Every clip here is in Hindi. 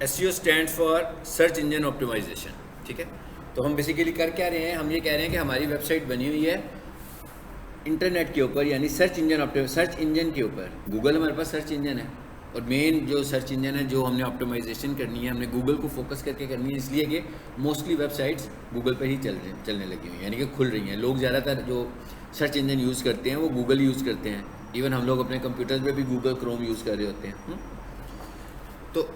SEO stands for search engine optimization. ठीक है, तो हम बेसिकली कर क्या रहे हैं, हम ये कह रहे हैं कि हमारी वेबसाइट बनी हुई है इंटरनेट के ऊपर, यानी सर्च इंजन के ऊपर। गूगल हमारे पास सर्च इंजन है, और मेन जो सर्च इंजन है जो हमने ऑप्टिमाइजेशन करनी है, हमने गूगल को फोकस करके करनी है, इसलिए कि मोस्टली वेबसाइट्स गूगल पर ही चलने लगी हुई हैं, यानी कि खुल रही हैं। लोग ज़्यादातर जो सर्च इंजन यूज़ करते हैं वो गूगल यूज़ करते हैं। इवन हम लोग अपने कंप्यूटर पे भी गूगल क्रोम यूज़ कर रहे होते हैं। तो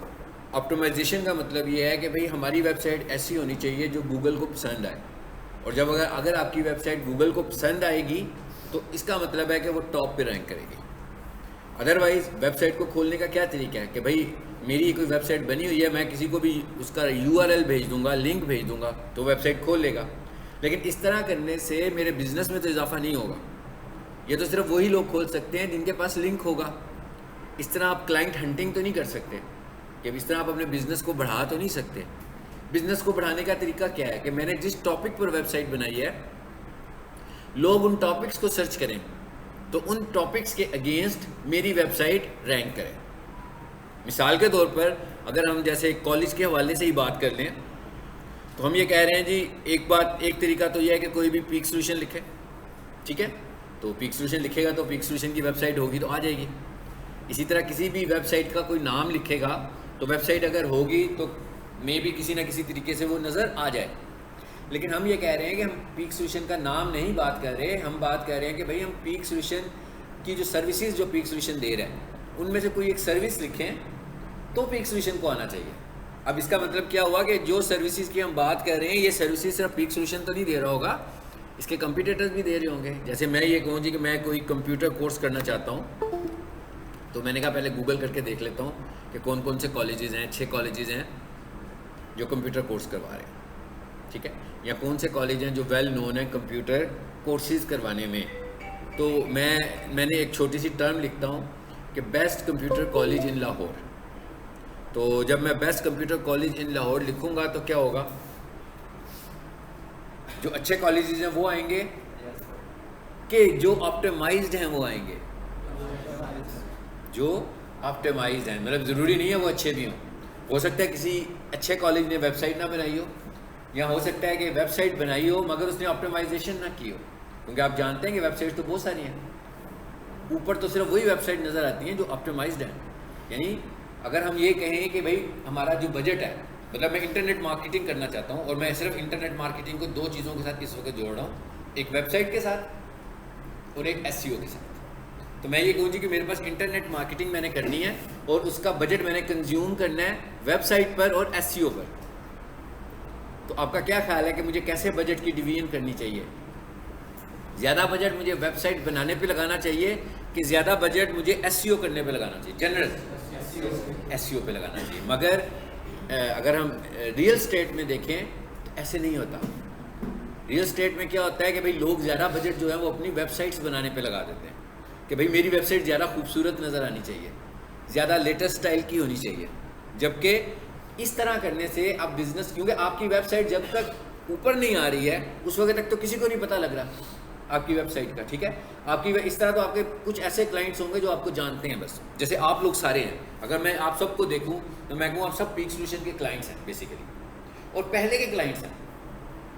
ऑप्टिमाइजेशन का मतलब ये है कि भाई हमारी वेबसाइट ऐसी होनी चाहिए जो गूगल को पसंद आए, और जब अगर आपकी वेबसाइट गूगल को पसंद आएगी तो इसका मतलब है कि वो टॉप पे रैंक करेगी। अदरवाइज़ वेबसाइट को खोलने का क्या तरीका है कि भाई मेरी कोई वेबसाइट बनी हुई है, मैं किसी को भी उसका URL भेज दूंगा, लिंक भेज दूंगा तो वेबसाइट खोल लेगा, लेकिन इस तरह करने से मेरे बिजनेस में तो इजाफा नहीं होगा। ये तो सिर्फ वही लोग खोल सकते हैं जिनके पास लिंक होगा। इस तरह आप क्लाइंट हंटिंग तो नहीं कर सकते, कि इस तरह आप अपने बिजनेस को बढ़ा तो नहीं सकते। बिजनेस को बढ़ाने का तरीका क्या है कि मैंने जिस टॉपिक पर वेबसाइट बनाई है, लोग उन टॉपिक्स को सर्च करें तो उन टॉपिक्स के अगेंस्ट मेरी वेबसाइट रैंक करे। मिसाल के तौर पर अगर हम जैसे कॉलेज के हवाले से ही बात कर लें तो हम ये कह रहे हैं जी, एक तरीका तो यह है कि कोई भी पीक सोल्यूशन लिखे। ठीक है, तो पीक सोल्यूशन लिखेगा तो पीक सोल्यूशन की वेबसाइट होगी तो आ जाएगी। इसी तरह किसी भी वेबसाइट का कोई नाम लिखेगा तो वेबसाइट अगर होगी तो मे भी किसी ना किसी तरीके से वो नज़र आ जाए। लेकिन हम ये कह रहे हैं कि हम पीक सोल्यूशन का नाम नहीं बात कर रहे, हम बात कर रहे हैं कि भाई हम पीक सोल्यूशन की जो सर्विसेज जो पीक सोल्यूशन दे रहे हैं उनमें से कोई एक सर्विस लिखें तो पीक सोल्यूशन को आना चाहिए। अब इसका मतलब क्या हुआ कि जो सर्विसेज की हम बात कर रहे हैं, ये सर्विसेज सिर्फ पीक सोल्यूशन तो नहीं दे रहा होगा, इसके कंपटीटर्स भी दे रहे होंगे। जैसे मैं ये कहूँ जी कि मैं कोई कंप्यूटर कोर्स करना चाहता हूँ, तो मैंने कहा पहले गूगल करके देख लेता हूँ कि कौन कौन से कॉलेजेस हैं, 6 कॉलेजेस हैं जो कंप्यूटर कोर्स करवा रहे हैं। ठीक है, या कौन से कॉलेज हैं जो वेल नोन है कंप्यूटर कोर्सेज करवाने में। तो मैंने एक छोटी सी टर्म लिखता हूँ कि best computer college in Lahore. तो जब मैं best computer college in Lahore लिखूँगा तो क्या होगा, जो अच्छे कॉलेजेस हैं वो आएंगे कि जो ऑप्टिमाइज्ड हैं वो आएंगे। जो ऑप्टिमाइज्ड हैं, मतलब ज़रूरी नहीं है वो अच्छे भी हों। हो सकता है किसी अच्छे कॉलेज ने वेबसाइट ना बनाई हो, या हो सकता है कि वेबसाइट बनाई हो मगर उसने ऑप्टिमाइजेशन ना की हो, क्योंकि आप जानते हैं कि वेबसाइट तो बहुत सारी हैं, ऊपर तो सिर्फ वही वेबसाइट नज़र आती हैं जो ऑप्टिमाइज्ड है। यानी अगर हम ये कहें कि भाई हमारा जो बजट है, मतलब मैं इंटरनेट मार्केटिंग करना चाहता हूँ और मैं सिर्फ इंटरनेट मार्केटिंग को 2 चीज़ों के साथ इस वक्त जोड़ रहा हूँ, एक वेबसाइट के साथ और एक SEO के साथ। तो मैं ये कहूँ जी कि मेरे पास इंटरनेट मार्केटिंग मैंने करनी है और उसका बजट मैंने कंज्यूम करना है वेबसाइट पर और SEO पर। तो आपका क्या ख्याल है कि मुझे कैसे बजट की डिवीजन करनी चाहिए? ज़्यादा बजट मुझे वेबसाइट बनाने पे लगाना चाहिए कि ज़्यादा बजट मुझे SEO करने पे लगाना चाहिए? जनरल SEO पे लगाना चाहिए। मगर अगर हम रियल स्टेट में देखें तो ऐसे नहीं होता। रियल स्टेट में क्या होता है कि भाई लोग ज़्यादा बजट जो है वो अपनी वेबसाइट्स बनाने पे लगा देते हैं कि भाई मेरी वेबसाइट ज़्यादा खूबसूरत नज़र आनी चाहिए, ज़्यादा लेटेस्ट स्टाइल की होनी चाहिए। जबकि इस तरह करने से आप बिज़नेस, क्योंकि आपकी वेबसाइट जब तक ऊपर नहीं आ रही है उस वक्त तक तो किसी को नहीं पता लग रहा आपकी वेबसाइट का। ठीक है, आपकी इस तरह तो आपके कुछ ऐसे क्लाइंट्स होंगे जो आपको जानते हैं बस, जैसे आप लोग सारे हैं। अगर मैं आप सबको देखूं तो मैं कहूँ आप सब पीक सोल्यूशन के क्लाइंट्स हैं बेसिकली, और पहले के क्लाइंट्स हैं।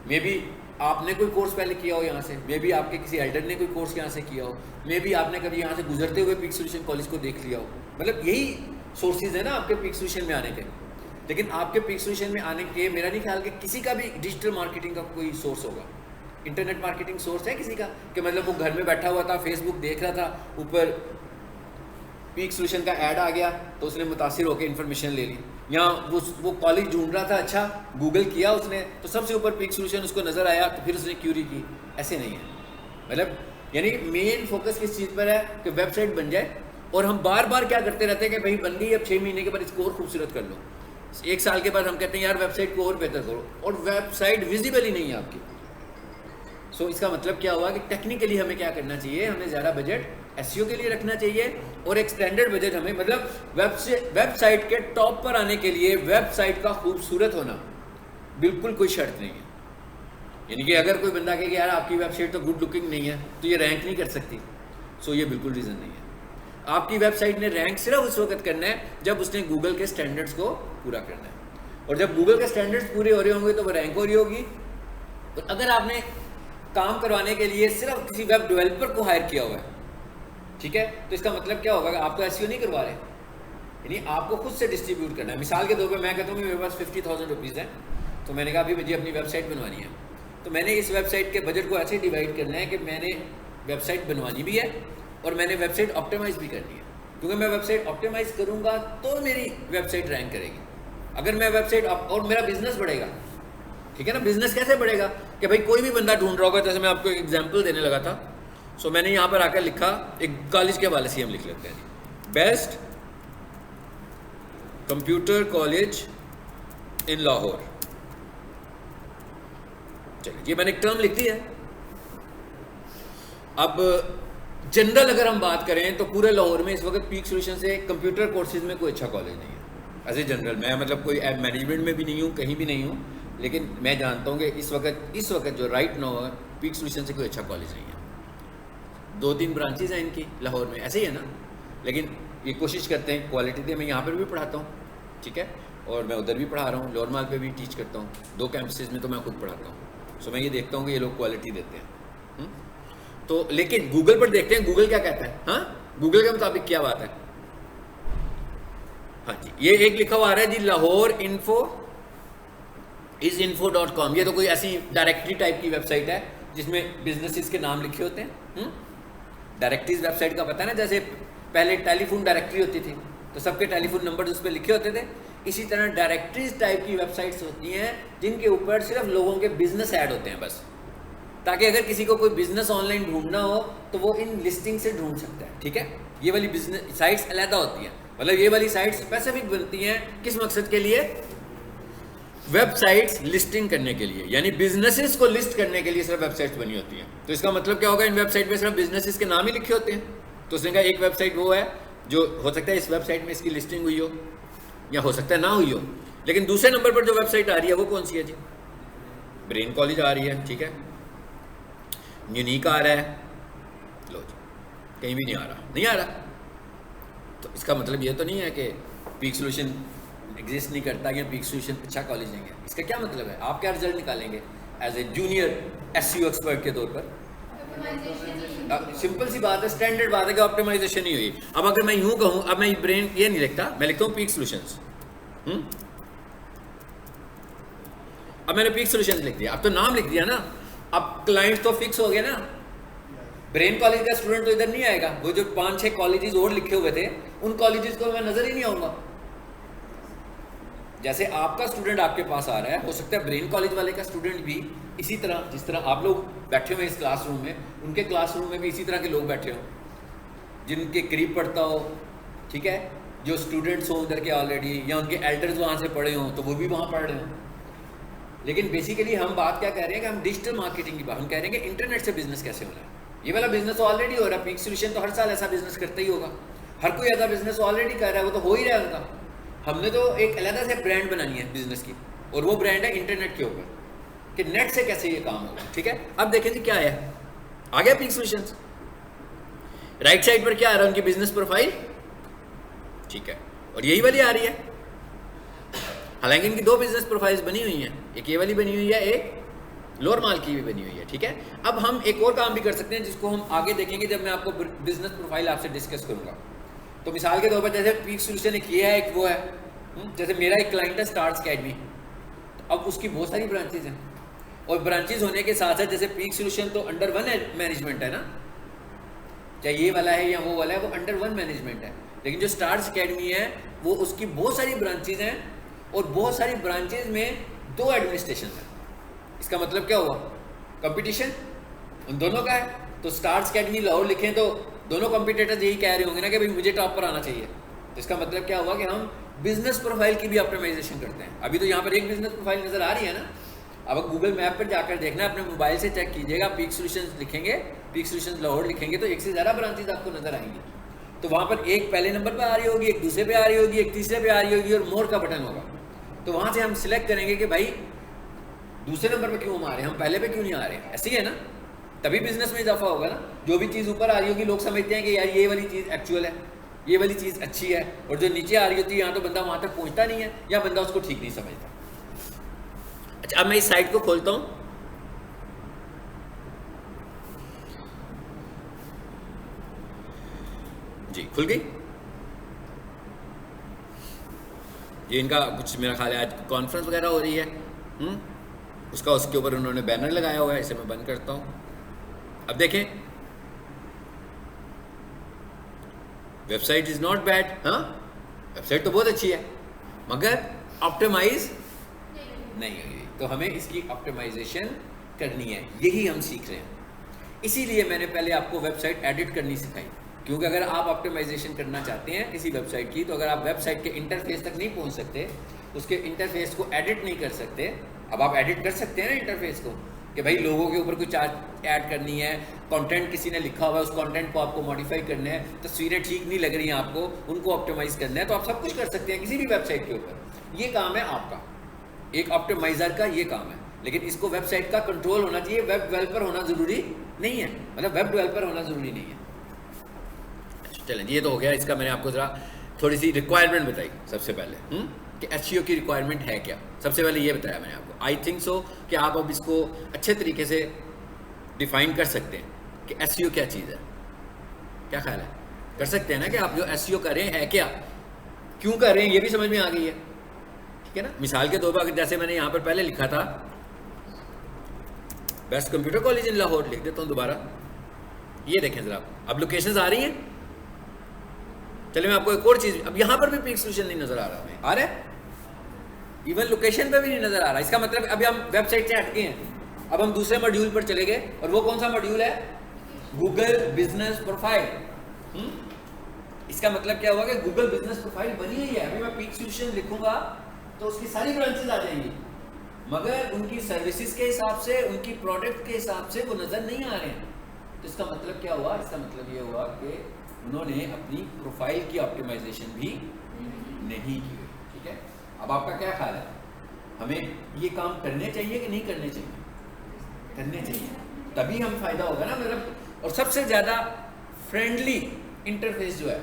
मे बी आपने कोई कोर्स पहले किया हो यहाँ से, मे बी आपके किसी एल्डर ने कोई कोर्स यहाँ से किया हो, मे बी आपने कभी यहाँ से गुजरते हुए पीक सोल्यूशन कॉलेज को देख लिया हो। मतलब यही सोर्सेज है ना आपके पीक सोल्यूशन में आने के। लेकिन आपके पीक सोल्यूशन में आने के मेरा नहीं ख्याल कि किसी का भी डिजिटल मार्केटिंग का कोई सोर्स होगा। इंटरनेट मार्केटिंग सोर्स है किसी का कि मतलब वो घर में बैठा हुआ था, फेसबुक देख रहा था, ऊपर पीक सोल्यूशन का ऐड आ गया तो उसने मुतासिर होकर इन्फॉर्मेशन ले ली, या वो कॉलेज ढूंढ रहा था, अच्छा गूगल किया उसने तो सबसे ऊपर पीक सोल्यूशन उसको नज़र आया तो फिर उसने क्यूरी की। ऐसे नहीं है। मतलब यानी मेन फोकस किस चीज़ पर है कि वेबसाइट बन जाए, और हम बार बार क्या करते रहते हैं कि भाई बन गई, अब 6 महीने के बाद इसको और खूबसूरत कर लो, 1 साल के बाद हम कहते हैं यार वेबसाइट को और बेहतर करो, और वेबसाइट विजिबल ही नहीं है आपकी। सो इसका मतलब क्या हुआ कि टेक्निकली हमें क्या करना चाहिए, हमें ज़्यादा बजट SEO के लिए रखना चाहिए और एक स्टैंडर्ड बजट हमें, मतलब वेबसाइट के टॉप पर आने के लिए वेबसाइट का खूबसूरत होना बिल्कुल कोई शर्त नहीं है। यानी कि अगर कोई बंदा कहे कि यार आपकी वेबसाइट तो गुड लुकिंग नहीं है तो ये रैंक नहीं कर सकती, सो ये बिल्कुल रीज़न नहीं है। आपकी वेबसाइट ने रैंक सिर्फ उस वक्त करना है जब उसने गूगल के स्टैंडर्ड्स को पूरा करना है। और जब गूगल के स्टैंडर्ड्स पूरे हो रहे होंगे तो वो रैंक हो रही होगी। तो अगर आपने काम करवाने के लिए सिर्फ किसी वेब डेवलपर को हायर किया हुआ है, ठीक है, तो इसका मतलब क्या होगा कि आप तो एसईओ नहीं करवा रहे, यानी आपको खुद से डिस्ट्रीब्यूट करना है। मिसाल के तौर पे मैं कहता हूँ मेरे पास 50,000 रुपीज़ है, तो मैंने कहा अभी मुझे अपनी वेबसाइट बनवानी है, तो मैंने इस वेबसाइट के बजट को ऐसे डिवाइड करना है कि मैंने वेबसाइट बनवानी भी है और मैंने वेबसाइट ऑप्टिमाइज़ भी करनी है, क्योंकि मैं वेबसाइट ऑप्टिमाइज़ करूँगा तो मेरी वेबसाइट रैंक करेगी। अगर मैं वेबसाइट और मेरा बिजनेस बढ़ेगा, ठीक है ना। बिजनेस कैसे बढ़ेगा कि भाई कोई भी बंदा ढूंढ रहा होगा, जैसे मैं आपको एक एग्जांपल देने लगा था, सो मैंने यहाँ पर आकर लिखा, एक कॉलेज के हवाले से हम लिख लेते हैं, best computer college in Lahore. चलिए ये मैंने एक टर्म लिख दी है। अब जनरल अगर हम बात करें तो पूरे लाहौर में इस वक्त पीक सॉल्यूशन से कंप्यूटर कोर्सेज में कोई अच्छा कॉलेज नहीं है। एज ए जनरल मैं मतलब कोई मैनेजमेंट में भी नहीं हूँ, कहीं भी नहीं हूँ, लेकिन मैं जानता हूँ कि इस वक्त जो राइट नाउ है पीक सॉल्यूशन से कोई अच्छा कॉलेज नहीं है। 2-3 ब्रांचेज हैं इनकी लाहौर में, ऐसे ही है ना, लेकिन ये कोशिश करते हैं क्वालिटी दे। मैं यहाँ पर भी पढ़ाता हूँ, ठीक है, और मैं उधर भी पढ़ा रहा हूँ, लोअर माल पे भी टीच करता हूँ, 2 कैंपसेस में तो मैं खुद पढ़ाता हूँ। सो मैं ये देखता हूँ कि ये लोग क्वालिटी देते हैं। तो लेकिन गूगल पर देखते हैं गूगल क्या कहता है। हाँ, गूगल के मुताबिक क्या बात है। हाँ जी, ये एक लिखा हुआ आ रहा है जी, लाहौर इन्फो इज info.com। ये तो कोई ऐसी डायरेक्टरी टाइप की वेबसाइट है जिसमें बिजनेसेस के नाम लिखे होते हैं। डायरेक्टरीज वेबसाइट का पता है ना, जैसे पहले टेलीफोन डायरेक्टरी होती थी तो सबके टेलीफोन नंबर उस पर लिखे होते थे, इसी तरह डायरेक्टरीज टाइप की वेबसाइट्स होती हैं जिनके ऊपर सिर्फ लोगों के बिजनेस ऐड होते हैं बस, ताकि अगर किसी को कोई बिजनेस ऑनलाइन ढूंढना हो तो वो इन लिस्टिंग से ढूंढ सकता है। ठीक है, ये वाली बिजनेस साइट्स अलग होती हैं, मतलब ये वाली साइट्स स्पेसिफिक बनती हैं किस मकसद के लिए, वेबसाइट्स लिस्टिंग करने के लिए, यानी बिजनेसेस को लिस्ट करने के लिए सिर्फ वेबसाइट्स बनी होती हैं। तो इसका मतलब क्या होगा, इन वेबसाइट पे सिर्फ बिजनेसेस के नाम ही लिखे होते हैं। तो उसने कहा एक वेबसाइट वो है जो हो सकता है इस वेबसाइट में इसकी लिस्टिंग हुई हो या हो सकता है ना हुई हो, लेकिन दूसरे नंबर पर जो वेबसाइट आ रही है वो कौन सी है जी, ब्रेन कॉलेज आ रही है, ठीक है, यूनिक आ रहा है, लो जी कहीं भी नहीं आ रहा। तो इसका मतलब ये तो नहीं है कि पीक सॉल्यूशन एग्जिस्ट नहीं करता या पीक सॉल्यूशन अच्छा कॉलेज नहीं है। इसका क्या मतलब है, आप क्या रिजल्ट निकालेंगे as a junior SEO expert के तौर पर। सिंपल सी बात है, स्टैंडर्ड बात है कि ऑप्टिमाइजेशन ही हुई। अब अगर मैं यूं कहूं, अब मैं ब्रेन ये नहीं लिखता, मैं लिखता हूं पीक सॉल्यूशंस। अब मैंने पीक सॉल्यूशंस लिख दिया, अब तो नाम लिख दिया ना, अब क्लाइंट तो फिक्स हो गया ना। ब्रेन कॉलेज का स्टूडेंट तो इधर नहीं आएगा, वो जो 5-6 कॉलेजेस और लिखे हुए थे उन कॉलेजेस को मैं नजर ही नहीं आऊंगा। जैसे आपका स्टूडेंट आपके पास आ रहा है, हो सकता है ब्रेन कॉलेज वाले का स्टूडेंट भी इसी तरह, जिस तरह आप लोग बैठे हुए इस क्लासरूम में, उनके क्लासरूम में भी इसी तरह के लोग बैठे हों जिनके करीब पढ़ता हो, ठीक है, जो स्टूडेंट्स हों उधर के ऑलरेडी, या उनके एल्डर्स वहाँ से पढ़े हों तो वो भी वहाँ पढ़ रहे हों। लेकिन बेसिकली हम बात क्या कह रहे हैं कि हम डिजिटल मार्केटिंग की बात हम कह रहे हैं कि इंटरनेट से बिजनेस कैसे होना है। ये वाला बिजनेस तो ऑलरेडी हो रहा है, पीक सॉल्यूशन तो हर साल ऐसा बिजनेस करता ही होगा, हर कोई ऐसा बिजनेस ऑलरेडी कर रहा है, वो तो हो ही रहा है उनका। हमने तो एक अलग से ब्रांड बनानी है बिजनेस की, और वो ब्रांड है इंटरनेट के ऊपर, कि नेट से कैसे ये काम होगा। ठीक है, अब देखें जी क्या है, आ गया पीक सॉल्यूशंस। राइट साइड पर क्या आ रहा है, उनकी बिजनेस प्रोफाइल, ठीक है, और यही वाली आ रही है। हालांकि इनकी 2 बिजनेस प्रोफाइल्स बनी हुई हैं, एक ये वाली बनी हुई है, एक लोअर माल की भी बनी हुई है। ठीक है, अब हम एक और काम भी कर सकते हैं जिसको हम आगे देखेंगे जब मैं आपको बिजनेस प्रोफाइल आपसे डिस्कस करूंगा। तो मिसाल के तौर पर जैसे पीक सॉल्यूशन एक ये है, एक वो है, जैसे मेरा एक क्लाइंट है स्टार्स अकेडमी, तो अब उसकी बहुत सारी ब्रांचेज हैं, और ब्रांचेज होने के साथ साथ जैसे पीक सॉल्यूशन तो अंडर 1 मैनेजमेंट है ना, चाहे ये वाला है या वो वाला है, वो अंडर 1 मैनेजमेंट है। लेकिन जो स्टार्स अकेडमी है वो उसकी बहुत सारी ब्रांचेज हैं, और बहुत सारी ब्रांचेज में 2 एडमिनिस्ट्रेशन है। इसका मतलब क्या हुआ, कंपटीशन उन दोनों का है। तो स्टार्स अकेडमी लाहौर लिखें तो दोनों कंपटीटर्स यही कह रहे होंगे ना कि भाई मुझे टॉप पर आना चाहिए। तो इसका मतलब क्या हुआ कि हम बिजनेस प्रोफाइल की भी ऑप्टिमाइजेशन करते हैं। अभी तो यहाँ पर एक बिजनेस प्रोफाइल नजर आ रही है ना, अब गूगल मैप पर जाकर देखना, अपने मोबाइल से चेक कीजिएगा, पीक सॉल्यूशंस लिखेंगे, पीक सॉल्यूशंस लाहौर लिखेंगे तो एक से ज़्यादा ब्रांचेज आपको नजर आएंगी। तो वहाँ पर एक पहले नंबर पर आ रही होगी, एक दूसरे पे आ रही होगी, एक तीसरे पे आ रही होगी, और मोर का बटन होगा। तो वहाँ से हम सिलेक्ट करेंगे कि भाई दूसरे नंबर पे क्यों हम आ रहे हैं, हम पहले पे क्यों नहीं आ रहे हैं। ऐसी है ना, तभी बिजनेस में इजाफा होगा ना। जो भी चीज़ ऊपर आ रही होगी लोग समझते हैं कि यार ये वाली चीज़ एक्चुअल है, ये वाली चीज़ अच्छी है, और जो नीचे आ रही होती है यहाँ तो बंदा वहाँ तक पहुँचता नहीं है या बंदा उसको ठीक नहीं समझता। अच्छा, अब मैं इस साइट को खोलता हूँ। जी खुल गई। ये इनका कुछ मेरा ख्याल है आज कॉन्फ्रेंस वगैरह हो रही है, उसका उसके ऊपर उन्होंने बैनर लगाया हुआ है। इसे मैं बंद करता हूँ। अब देखें, वेबसाइट इज नॉट बैड। हाँ, वेबसाइट तो बहुत अच्छी है मगर ऑप्टिमाइज नहीं हुई, तो हमें इसकी ऑप्टिमाइजेशन करनी है, यही हम सीख रहे हैं। इसीलिए मैंने पहले आपको वेबसाइट एडिट करनी सिखाई, क्योंकि अगर आप ऑप्टिमाइजेशन करना चाहते हैं किसी वेबसाइट की, तो अगर आप वेबसाइट के इंटरफेस तक नहीं पहुंच सकते, उसके इंटरफेस को एडिट नहीं कर सकते। अब आप एडिट कर सकते हैं ना इंटरफेस को, कि भाई लोगों के ऊपर कोई चार्ट ऐड करनी है, कंटेंट किसी ने लिखा हुआ है, उस कंटेंट को आपको मॉडिफाई करना है, तस्वीरें ठीक नहीं लग रही हैं आपको, उनको ऑप्टिमाइज करना है, तो आप सब कुछ कर सकते हैं किसी भी वेबसाइट के ऊपर। ये काम है आपका, एक ऑप्टिमाइजर का ये काम है। लेकिन इसको वेबसाइट का कंट्रोल होना चाहिए, वेब डेवलपर होना ज़रूरी नहीं है, मतलब वेब डेवलपर होना ज़रूरी नहीं है। चलें, ये तो हो गया। इसका मैंने आपको ज़रा थोड़ी सी रिक्वायरमेंट बताई सबसे पहले, कि एसईओ की रिक्वायरमेंट है क्या। सबसे पहले ये बताया मैंने आपको। आई थिंक सो कि आप अब इसको अच्छे तरीके से डिफाइन कर सकते हैं कि एसईओ क्या चीज़ है। क्या ख्याल है? कर सकते हैं ना कि आप जो एसईओ कर रहे हैं है क्या, क्यों कर रहे हैं, ये भी समझ में आ गई है, ठीक है ना। मिसाल के तौर पर जैसे मैंने यहाँ पर पहले लिखा था best computer college in Lahore, लिख देता हूँ दोबारा। ये देखें ज़रा, अब लोकेशंस आ रही हैं। चलिए मैं आपको एक और चीज़, अब यहाँ पर भी पीक सोल्यूशन नहीं नज़र आ रहा हमें, आ रहा है, इवन लोकेशन पे भी नहीं नज़र आ रहा। इसका मतलब अभी हम वेबसाइट से हटके हैं, अब हम दूसरे मॉड्यूल पर चले गए, और वो कौन सा मॉड्यूल है? Google business profile. इसका मतलब क्या हुआ कि गूगल बिजनेस प्रोफाइल बनी हुई है। अभी मैं पीक सोल्यूशन लिखूंगा तो उसकी सारी ब्रांचेस आ जाएंगी, मगर उनकी सर्विसेज के हिसाब से, उनकी प्रोडक्ट के हिसाब से वो नज़र नहीं आ रहे हैं। तो इसका मतलब क्या हुआ? इसका मतलब ये हुआ कि उन्होंने अपनी प्रोफाइल की ऑप्टिमाइजेशन भी नहीं की। ठीक है, अब आपका क्या ख्याल है, हमें ये काम करने चाहिए कि नहीं करने चाहिए? करने चाहिए, तभी हम फायदा होगा ना, मतलब। और सबसे ज़्यादा फ्रेंडली इंटरफेस जो है,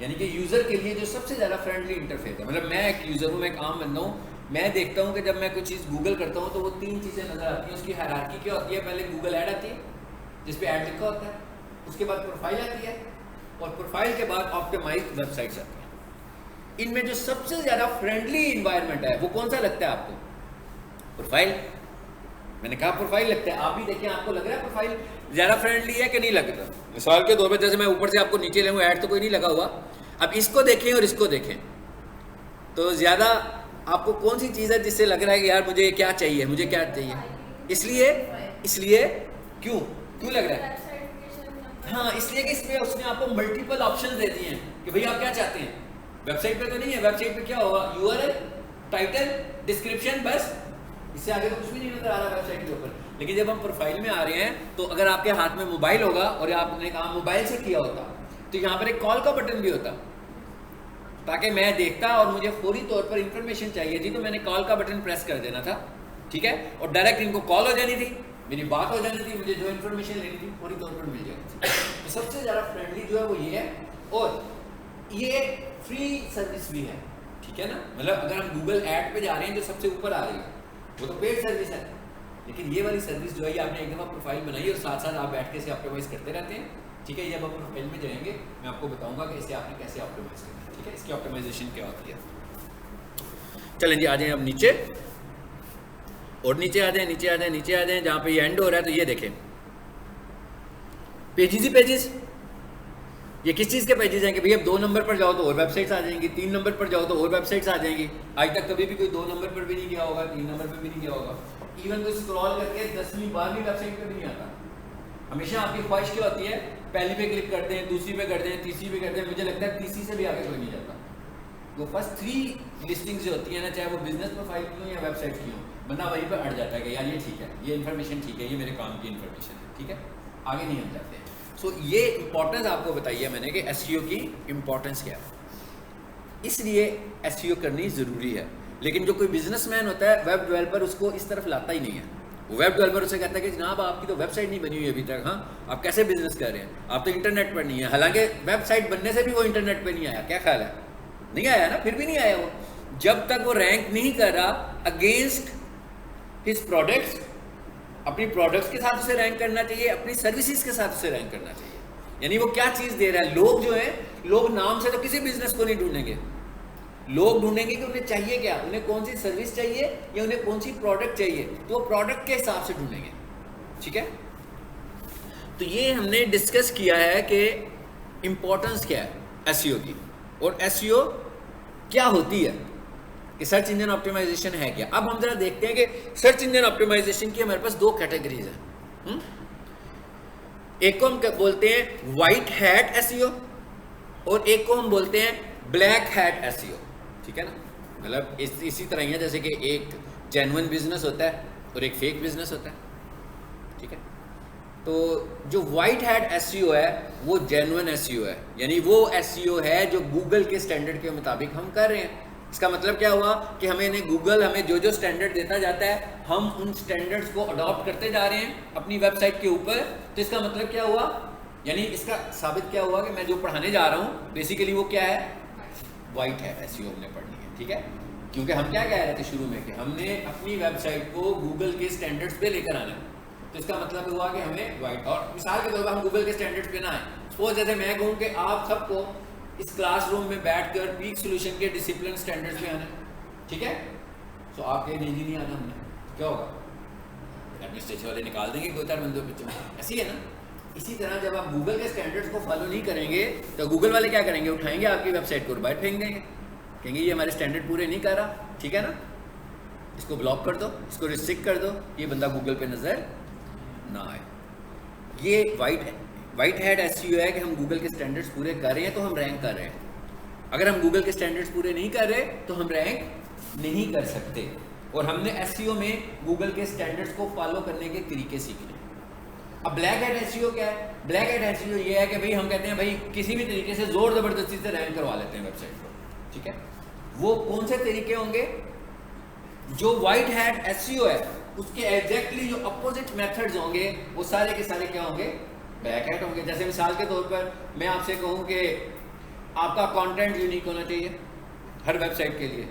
यानी कि यूज़र के लिए जो सबसे ज़्यादा फ्रेंडली इंटरफेस है, मतलब मैं एक यूज़र हूँ, मैं एक आम बंदा हूँ, मैं देखता हूँ कि जब मैं कोई चीज़ गूगल करता हूँ तो वो 3 चीज़ें नज़र आती हैं। उसकी हायरार्की क्या होती है? पहले गूगल ऐड आती है जिस पे ऐड लिखा होता है, उसके बाद प्रोफाइल आती है, और प्रोफाइल के बाद ऑप्टिमाइज्ड वेबसाइट्स आती है। इनमें जो सबसे ज़्यादा फ्रेंडली इन्वायरमेंट है वो कौन सा लगता है आपको? प्रोफाइल। मैंने कहा प्रोफाइल लगता है। आप भी देखें, आपको लग रहा है प्रोफाइल ज़्यादा फ्रेंडली है कि नहीं लगता? मिसाल के तौर पर जैसे मैं ऊपर से आपको नीचे ले लूँ, ऐड तो कोई नहीं लगा हुआ, अब इसको देखें और इसको देखें, तो ज़्यादा आपको कौन सी चीज़ है जिससे लग रहा है कि यार मुझे क्या चाहिए, मुझे क्या चाहिए? इसलिए क्यों लग रहा है? हाँ, इसलिए कि इसमें उसने आपको मल्टीपल ऑप्शन दे दिए हैं कि भाई आप क्या चाहते हैं। वेबसाइट पे तो नहीं है, वेबसाइट पे क्या होगा? यूआरएल, टाइटल, डिस्क्रिप्शन, बस, इससे आगे तो कुछ भी नहीं नजर आ रहा वेबसाइट के ऊपर। लेकिन जब हम प्रोफाइल में आ रहे हैं तो अगर आपके हाथ में मोबाइल होगा और आपने काम मोबाइल से किया होता तो यहाँ पर एक कॉल का बटन भी होता, ताकि मैं देखता और मुझे फौरी तौर पर इंफॉर्मेशन चाहिए थी तो मैंने कॉल का बटन प्रेस कर देना था, ठीक है, और डायरेक्ट इनको कॉल हो जानी थी, मेरी बात हो जानी थी, मुझे जो इन्फॉर्मेशन लेनी थी फौरी तौर पर मिल जाती थी। तो सबसे ज़्यादा फ्रेंडली जो है वो ये है, और ये फ्री सर्विस भी है, ठीक है ना। मतलब अगर हम गूगल ऐड पे जा रहे हैं जो सबसे ऊपर आ रही है वो तो पेड सर्विस है, लेकिन ये वाली सर्विस जो है ये आपने एक दफ़ा प्रोफाइल बनाई और साथ साथ आप बैठ के इसे ऑप्टिमाइज करते रहते हैं, ठीक है। जब आप प्रोफाइल में जाएंगे मैं आपको बताऊंगा कि इसे आपने कैसे ऑप्टिमाइज करना है, ठीक है, इसकी ऑप्टिमाइजेशन क्या होती है। चलें जी, आ जाएं अब नीचे, और नीचे आ जाएं जहाँ पे ये एंड हो रहा है। तो ये देखें पेजेस ही पेजेस, ये किस चीज़ के पेजेस हैं कि भाई अब 2 नंबर पर जाओ तो और वेबसाइट्स आ जाएंगी, 3 नंबर पर जाओ तो और वेबसाइट्स आ जाएंगी। आज तक कभी भी कोई 2 नंबर पर भी नहीं गया होगा, 3 नंबर पर भी नहीं गया होगा, इवन कोई स्क्रॉल करके 10वीं 12वीं वेबसाइट पर भी नहीं आता। हमेशा आपकी ख्वाहिश क्या होती है? पहली पे क्लिक करते हैं, दूसरी पे करते हैं, तीसरी पे करते हैं, मुझे लगता है तीसरी से भी आगे कोई नहीं जाता। वो फर्स्ट 3 लिस्टिंग्स जो होती है ना, चाहे वो बिजनेस प्रोफाइल की हो या वेबसाइट की हो, बंदा वहीं पर अड़ जाता है कि यार ये ठीक है, ये इन्फॉर्मेशन ठीक है, ये मेरे काम की इन्फॉर्मेशन है, ठीक है, आगे नहीं हम जाते हैं। सो ये इंपॉर्टेंस आपको बताई है मैंने कि एसईओ की इंपॉर्टेंस क्या है, इसलिए एसईओ करनी ज़रूरी है। लेकिन जो कोई बिजनेसमैन होता है, वेब डेवलपर, उसको इस तरफ लाता ही नहीं है, वो वेब डेवलपर उसे कहता है कि जनाब आपकी तो वेबसाइट नहीं बनी हुई अभी तक, हाँ आप कैसे बिजनेस कर रहे हैं, आप तो इंटरनेट पर नहीं है। हालांकि वेबसाइट बनने से भी वो इंटरनेट पर नहीं आया, क्या ख्याल है? नहीं आया ना, फिर भी नहीं आया वो, जब तक वो रैंक नहीं कर रहा अगेंस्ट हिज प्रोडक्ट्स। अपनी प्रोडक्ट्स के साथ उसे रैंक करना चाहिए, अपनी सर्विसेज के साथ उसे रैंक करना चाहिए। यानी वो क्या चीज़ दे रहा है। लोग जो है, लोग नाम से तो किसी बिजनेस को नहीं ढूंढेंगे, लोग ढूंढेंगे कि उन्हें चाहिए क्या, उन्हें कौन सी सर्विस चाहिए या उन्हें कौन सी प्रोडक्ट चाहिए, तो वो प्रोडक्ट के हिसाब से ढूंढेंगे। ठीक है, तो ये हमने डिस्कस किया है कि इंपॉर्टेंस क्या है एसईओ की, और एसईओ क्या होती है, कि सर्च इंजन ऑप्टिमाइजेशन है क्या। अब हम जरा देखते हैं कि सर्च इंजन ऑप्टिमाइजेशन की हमारे पास दो कैटेगरीज हैं। एक को हम बोलते हैं व्हाइट हैट एसईओ और एक को हम बोलते हैं ब्लैक हैट एसईओ। ठीक है ना, मतलब इसी तरह ही है जैसे कि एक जेन्युइन बिजनेस होता है और एक फेक बिजनेस होता है। ठीक है, तो जो व्हाइट हैट एसईओ है वो जेन्युइन एसईओ है, यानी वो एसईओ है जो गूगल के स्टैंडर्ड के मुताबिक हम कर रहे हैं। इसका मतलब क्या हुआ कि गूगल हमें जो जो स्टैंडर्ड देता जाता है हम उन स्टैंडर्ड्स को अडॉप्ट करते जा रहे हैं अपनी वेबसाइट के ऊपर। तो इसका मतलब क्या हुआ, यानी इसका साबित क्या हुआ कि मैं जो पढ़ाने जा रहा हूँ बेसिकली वो क्या है, वाइट है एसईओ हमने पढ़नी है। ठीक है, क्योंकि हम क्या कह रहे थे शुरू में कि हमने अपनी वेबसाइट को गूगल के स्टैंडर्ड्स पे लेकर आना है। तो इसका मतलब हुआ कि हमें वाइट, और मिसाल के तौर पर हम गूगल के स्टैंडर्ड्स पे ना आए। सपोज जैसे मैं कहूँ कि आप सबको इस क्लासरूम में बैठकर पीक सॉल्यूशन के डिसिप्लिन स्टैंडर्ड्स पे आना है। ठीक है, तो आपके नहीं नहीं आना हमने, क्या होगा, एडमिनिस्ट्रेशन वाले निकाल देंगे दो चार बंदों बच्चों। ऐसी है ना, इसी तरह जब आप गूगल के स्टैंडर्ड्स को फॉलो नहीं करेंगे तो गूगल वाले क्या करेंगे, उठाएंगे आपकी वेबसाइट को बाहर फेंक देंगे, कहेंगे ये हमारे स्टैंडर्ड पूरे नहीं कर रहा। ठीक है ना, इसको ब्लॉक कर दो, इसको रिस्ट्रिक्ट कर दो, ये बंदा गूगल पे नजर ना आए। ये वाइट हैट एसईओ है कि हम गूगल के स्टैंडर्ड्स पूरे कर रहे हैं तो हम रैंक कर रहे हैं। अगर हम गूगल के स्टैंडर्ड्स पूरे नहीं कर रहे तो हम रैंक नहीं कर सकते। और हमने एसईओ में गूगल के स्टैंडर्ड्स को फॉलो करने के तरीके सीखने। अब ब्लैक हैट एसईओ क्या है, ब्लैक हैट एसईओ ये है कि भाई हम कहते हैं भाई किसी भी तरीके से जोर जबरदस्ती से रैंक करवा लेते हैं वेबसाइट को। ठीक है, वो कौन से तरीके होंगे, जो व्हाइट हैट एसईओ है उसके एग्जैक्टली जो अपोजिट मेथड्स होंगे वो सारे के सारे क्या होंगे, ब्लैक हैट होंगे। जैसे मिसाल के तौर पर मैं आपसे कहूँ कि आपका कंटेंट यूनिक होना चाहिए हर वेबसाइट के लिए,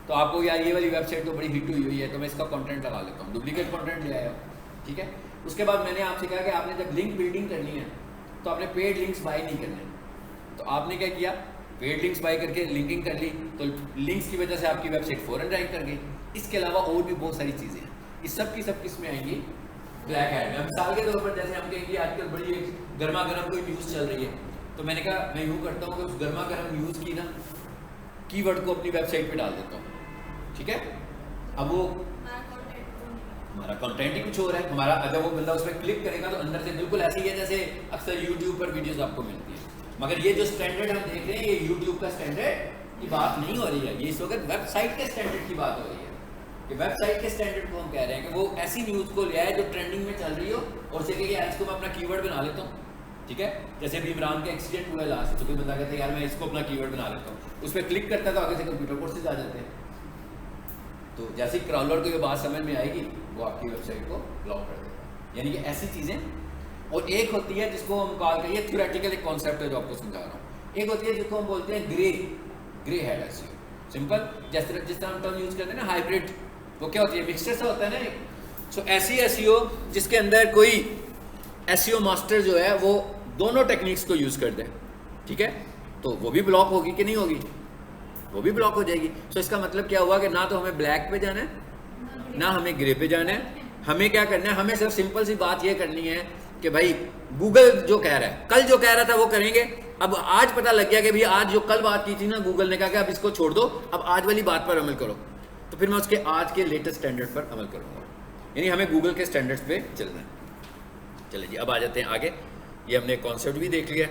तो आपको यार ये वाली वेबसाइट तो बड़ी हिट हुई है तो मैं इसका कंटेंट लगा लेता हूँ, डुप्लीकेट कंटेंट ले आया हूँ। ठीक है, उसके बाद मैंने आपसे कहा कि आपने जब लिंक बिल्डिंग करनी है तो आपने पेड लिंक्स बाय नहीं करने, तो आपने क्या किया, पेड लिंक्स बाय करके लिंकिंग कर ली, तो लिंक्स की वजह से आपकी वेबसाइट फौरन रैंक कर गई। इसके अलावा और भी बहुत सारी चीज़ें हैं, इस सब की सब किस में आएंगी, ब्लैक हैट में। मिसाल के तौर पर जैसे हम कहेंगे आजकल बड़ी एक गर्मा गर्म कोई न्यूज़ चल रही है, तो मैंने कहा मैं यूँ करता हूँ कि उस गर्मा गर्म न्यूज़ की ना कीवर्ड को अपनी वेबसाइट पे डाल देता हूँ। ठीक है, अब वो हमारा कंटेंट ही कुछ हो रहा है, हमारा अगर वो बंदा उस पर क्लिक करेगा तो अंदर से बिल्कुल ऐसी है जैसे अक्सर यूट्यूब पर वीडियोस आपको मिलती है। मगर ये जो स्टैंडर्ड हम देख रहे हैं ये यूट्यूब का स्टैंडर्ड की बात नहीं हो रही है, ये इस वक्त वेबसाइट के स्टैंडर्ड की बात हो रही है। कि वेबसाइट के स्टैंडर्ड को हम कह रहे हैं कि वो ऐसी न्यूज़ को ले आए जो ट्रेंडिंग में चल रही हो और उसे कि यार इसको मैं अपना कीवर्ड बना लेता हूँ। ठीक है, जैसे अभी इमरान का एक्सीडेंट हुआ लास्ट, तो कोई बंदा कहता है यार मैं इसको अपना कीवर्ड बना लेता हूँ, उस पर क्लिक करता है तो आगे से कंप्यूटर कोर्सेज आ जाते हैं। तो जैसे ही क्रॉलर को ये बात समझ में आएगी वो आपकी वेबसाइट को ब्लॉक कर देगा। यानी कि ऐसी चीज़ें। और एक होती है जिसको हम कॉल करिए थ्योरेटिकल एक कॉन्सेप्ट है जो आपको समझा रहा हूँ। एक होती है जिसको हम बोलते हैं ग्रे हेड एसईओ। सिंपल, जिस तरह हम टर्म यूज़ करते हैं ना हाइब्रिड, वो क्या होती है, मिक्सचर से होता है ना। सो ऐसी एसईओ जिसके अंदर कोई एसईओ मास्टर जो है वो दोनों टेक्निक्स को यूज़ कर दे, ठीक है, तो वो भी ब्लॉक होगी कि नहीं होगी, वो भी ब्लॉक हो जाएगी। सो इसका मतलब क्या हुआ कि ना तो हमें ब्लैक पे जाना है ना हमें ग्रे पे जाना है। हमें क्या करना है, हमें सिर्फ सिंपल सी बात ये करनी है कि भाई गूगल जो कह रहा है, कल जो कह रहा था वो करेंगे। अब आज पता लग गया कि भाई आज जो कल बात की थी ना, गूगल ने कहा कि अब इसको छोड़ दो, अब आज वाली बात पर अमल करो, तो फिर मैं उसके आज के लेटेस्ट स्टैंडर्ड पर अमल करूँगा। यानी हमें गूगल के स्टैंडर्ड्स पे चलना है। चलिए जी, अब आ जाते हैं आगे। ये हमने कॉन्सेप्ट भी देख लिया